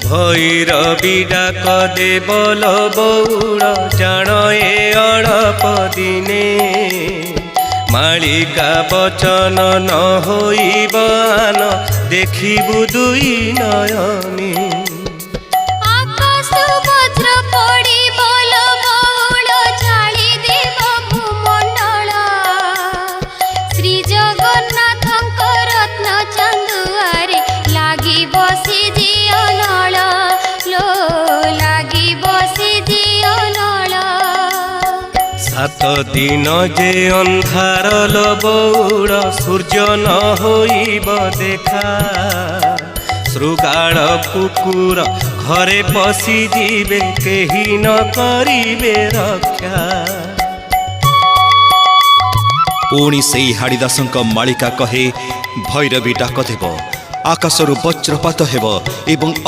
भैरवी डाक देवल बौड़ जान ए अड़प दिने मालिका वचन न होइबान देखिबु दुई नयनी सात दिन जे अंधार लो बौड़ सूर्य न होइब देखा श्रृगाल कुकुर घरे पशि जीवे केही न करिबे रक्षा। पुणी से हाड़ीदासंक मालिका कहे भैरवी डाक देव आकाशरु वज्रपात हेब एवं